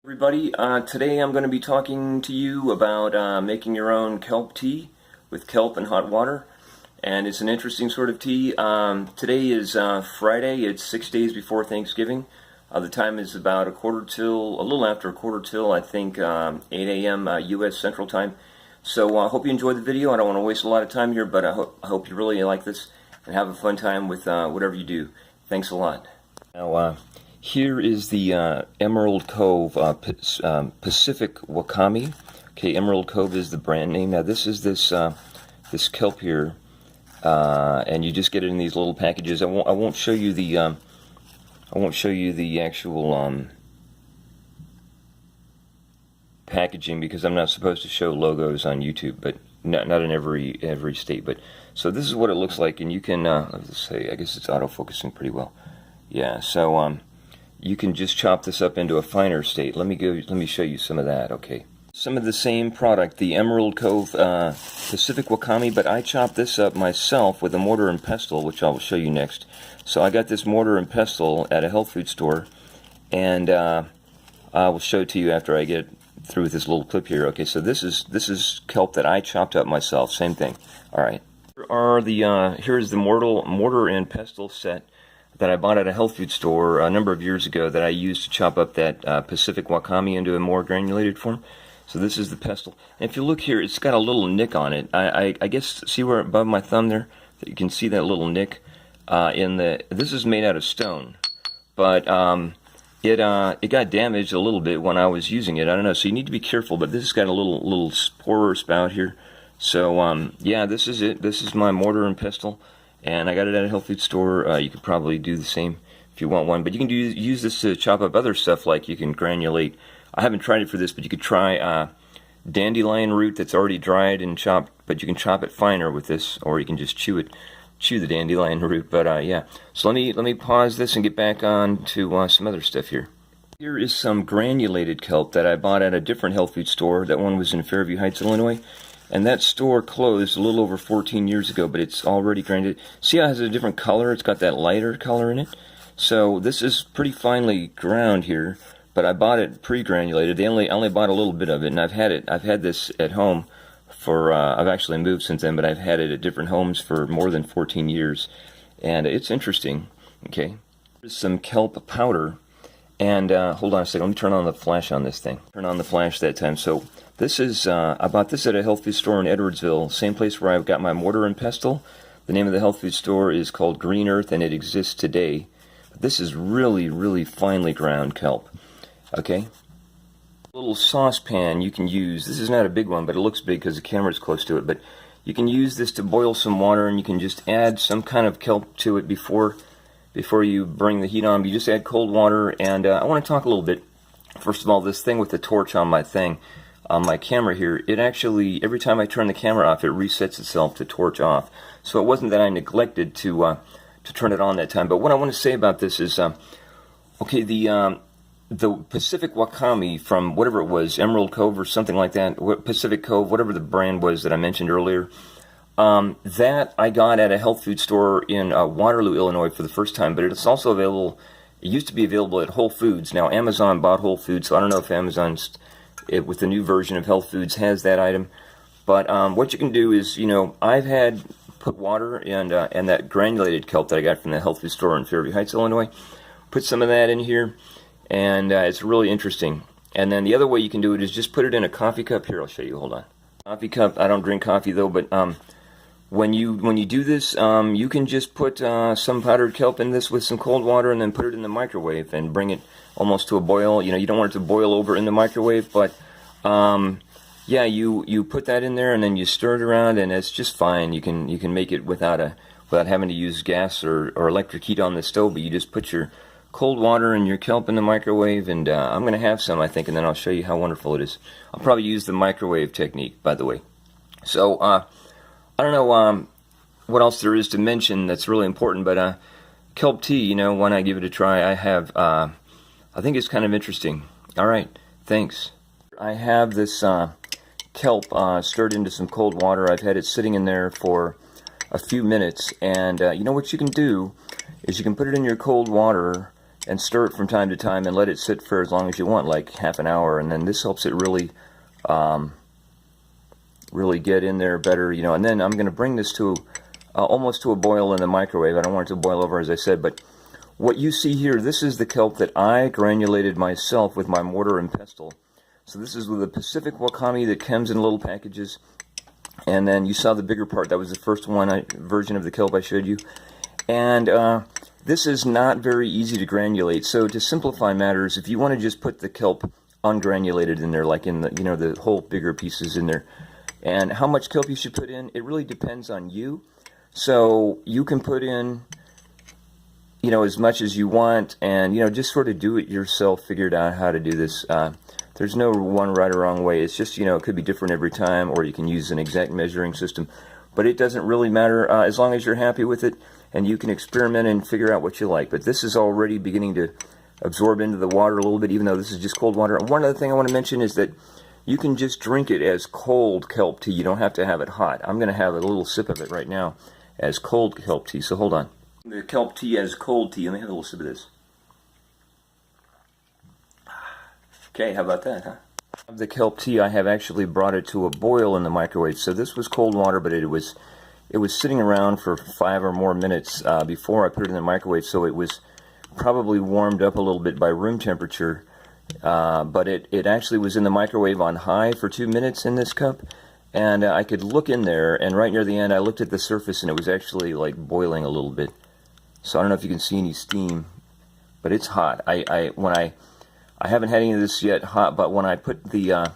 Everybody, today I'm going to be talking to you about making your own kelp tea with kelp and hot water, and it's an interesting sort of tea. Today is Friday. It's 6 days before Thanksgiving. The time is about a little after a quarter till, I think 8 a.m. U.S. Central Time. So I hope you enjoyed the video. I don't want to waste a lot of time here, but I hope you really like this and have a fun time with whatever you do. Thanks a lot. Now, here is the Emerald Cove Pacific Wakami. Okay, Emerald Cove is the brand name. Now this is this kelp here, and you just get it in these little packages. I won't show you the actual packaging because I'm not supposed to show logos on YouTube, but not in every state. But so this is what it looks like, and you can let's say, I guess it's autofocusing pretty well. Yeah, so you can just chop this up into a finer state. Let me show you some of that. Okay, some of the same product, the Emerald Cove Pacific Wakami, but I chopped this up myself with a mortar and pestle, which I will show you next. So I got this mortar and pestle at a health food store, and I will show it to you after I get through with this little clip here. Okay, so this is kelp that I chopped up myself. Same thing. All right. Here's the mortar and pestle set that I bought at a health food store a number of years ago that I used to chop up that Pacific Wakami into a more granulated form. So this is the pestle. And if you look here, it's got a little nick on it. I guess, see where above my thumb there, that you can see that little nick this is made out of stone, but it got damaged a little bit when I was using it. I don't know, so you need to be careful, but this has got a little sporer spout here. So yeah, this is it. This is my mortar and pestle. And I got it at a health food store. You could probably do the same if you want one. But you can use this to chop up other stuff, like you can granulate. I haven't tried it for this, but you could try dandelion root that's already dried and chopped, but you can chop it finer with this, or you can just chew the dandelion root. But yeah, so let me pause this and get back on to some other stuff here. Here is some granulated kelp that I bought at a different health food store. That one was in Fairview Heights, Illinois. And that store closed a little over 14 years ago, but it's already granulated. See how it has a different color? It's got that lighter color in it. So this is pretty finely ground here, but I bought it pre-granulated. I only bought a little bit of it, and I've had this at home for, I've actually moved since then, but I've had it at different homes for more than 14 years. And it's interesting, okay? There's some kelp powder. And hold on a second, let me turn on the flash on this thing. Turn on the flash that time. So this is, I bought this at a health food store in Edwardsville, same place where I've got my mortar and pestle. The name of the health food store is called Green Earth, and it exists today. This is really, really finely ground kelp. Okay? A little saucepan you can use. This is not a big one, but it looks big because the camera's close to it. But you can use this to boil some water, and you can just add some kind of kelp to it before you bring the heat on. You just add cold water, and I want to talk a little bit. First of all, this thing with the torch on my camera here, it actually, every time I turn the camera off, it resets itself to torch off. So it wasn't that I neglected to turn it on that time. But what I want to say about this is, okay, the Pacific Wakami from whatever it was, Emerald Cove or something like that, Pacific Cove, whatever the brand was that I mentioned earlier, that I got at a health food store in Waterloo, Illinois for the first time, but it's also available, it used to be available at Whole Foods. Now Amazon bought Whole Foods, so I don't know if Amazon's, with the new version of Health Foods, has that item. But what you can do is, I've put water and that granulated kelp that I got from the health food store in Fairview Heights, Illinois, put some of that in here, and it's really interesting. And then the other way you can do it is just put it in a coffee cup. Here, I'll show you, hold on. Coffee cup, I don't drink coffee though, but when you do this, you can just put some powdered kelp in this with some cold water and then put it in the microwave and bring it almost to a boil. You don't want it to boil over in the microwave, but yeah, you put that in there and then you stir it around, and it's just fine. You can make it without having to use gas or electric heat on the stove, but you just put your cold water and your kelp in the microwave, and I'm going to have some, I think, and then I'll show you how wonderful it is. I'll probably use the microwave technique, by the way. So, I don't know what else there is to mention that's really important, but kelp tea, when I give it a try, I think it's kind of interesting. All right, thanks. I have this kelp stirred into some cold water. I've had it sitting in there for a few minutes, and what you can do is you can put it in your cold water and stir it from time to time and let it sit for as long as you want, like half an hour, and then this helps it really really get in there better, you know. And then I'm going to bring this to almost to a boil in the microwave. I don't want it to boil over, as I said, but what you see here, this is the kelp that I granulated myself with my mortar and pestle. So this is with the Pacific Wakami that comes in little packages. And then you saw the bigger part. That was the first version of the kelp I showed you. And this is not very easy to granulate. So to simplify matters, if you want to just put the kelp ungranulated in there, like in the, you know, the whole bigger pieces in there, and how much kelp you should put in, it really depends on you. So you can put in, you know, as much as you want, and, you know, just sort of do it yourself, figure it out how to do this. There's no one right or wrong way. It's just, you know, it could be different every time, or you can use an exact measuring system. But it doesn't really matter as long as you're happy with it, and you can experiment and figure out what you like. But this is already beginning to absorb into the water a little bit, even though this is just cold water. And one other thing I want to mention is that you can just drink it as cold kelp tea. You don't have to have it hot. I'm going to have a little sip of it right now as cold kelp tea. So hold on. The kelp tea as cold tea. Let me have a little sip of this. Okay, how about that, huh? The kelp tea, I have actually brought it to a boil in the microwave. So this was cold water, but it was sitting around for 5 or more minutes before I put it in the microwave. So it was probably warmed up a little bit by room temperature. But it actually was in the microwave on high for 2 minutes in this cup. And I could look in there, and right near the end I looked at the surface, and it was actually like boiling a little bit. So I don't know if you can see any steam, but it's hot. I haven't had any of this yet hot, but when I put the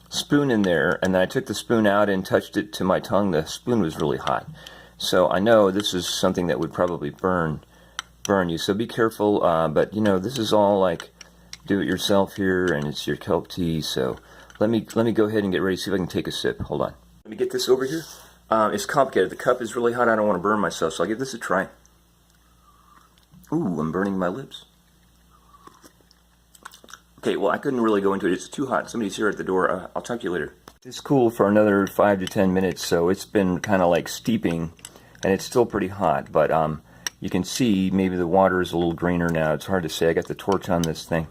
spoon in there, and then I took the spoon out and touched it to my tongue, the spoon was really hot. So I know this is something that would probably burn you. So be careful. But you know, this is all like do it yourself here, and it's your kelp tea. So let me go ahead and get ready to see if I can take a sip. Hold on. Let me get this over here. It's complicated. The cup is really hot. I don't want to burn myself, so I'll give this a try. Ooh, I'm burning my lips. Okay, well, I couldn't really go into it. It's too hot. Somebody's here at the door. I'll talk to you later. It's cool for another 5 to 10 minutes, so it's been kind of like steeping, and it's still pretty hot, but you can see maybe the water is a little greener now. It's hard to say. I got the torch on this thing.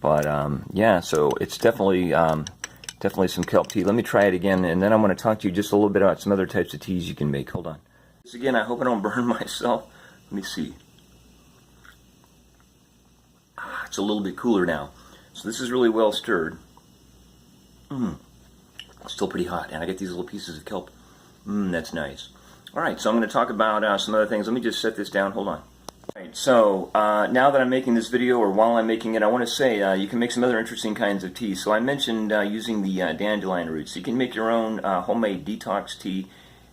But, yeah, so it's definitely some kelp tea. Let me try it again, and then I'm going to talk to you just a little bit about some other types of teas you can make. Hold on. This again, I hope I don't burn myself. Let me see. It's a little bit cooler now. So this is really well stirred. Still pretty hot, and I get these little pieces of kelp. That's nice. Alright, so I'm going to talk about some other things. Let me just set this down. Hold on. Alright, so now that I'm making this video, or while I'm making it, I want to say you can make some other interesting kinds of tea. So I mentioned using the dandelion roots. You can make your own homemade detox tea.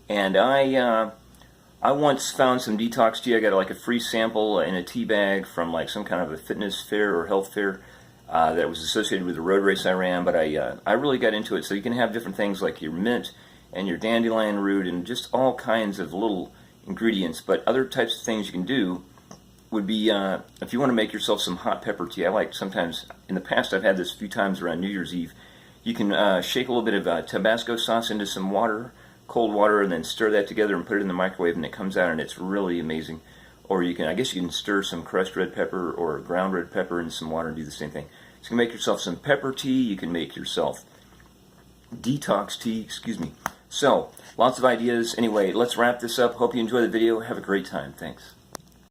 And I once found some detox tea. I got like a free sample in a tea bag from like some kind of a fitness fair or health fair that was associated with the road race I ran. But I really got into it. So you can have different things like your mint and your dandelion root and just all kinds of little ingredients. But other types of things you can do would be if you want to make yourself some hot pepper tea. I like sometimes, in the past I've had this a few times around New Year's Eve. You can shake a little bit of Tabasco sauce into some water, cold water, and then stir that together and put it in the microwave, and it comes out and it's really amazing. Or you can, I guess you can stir some crushed red pepper or ground red pepper into some water and do the same thing. So you can make yourself some pepper tea, you can make yourself detox tea, excuse me. So, lots of ideas. Anyway, let's wrap this up. Hope you enjoy the video. Have a great time. Thanks.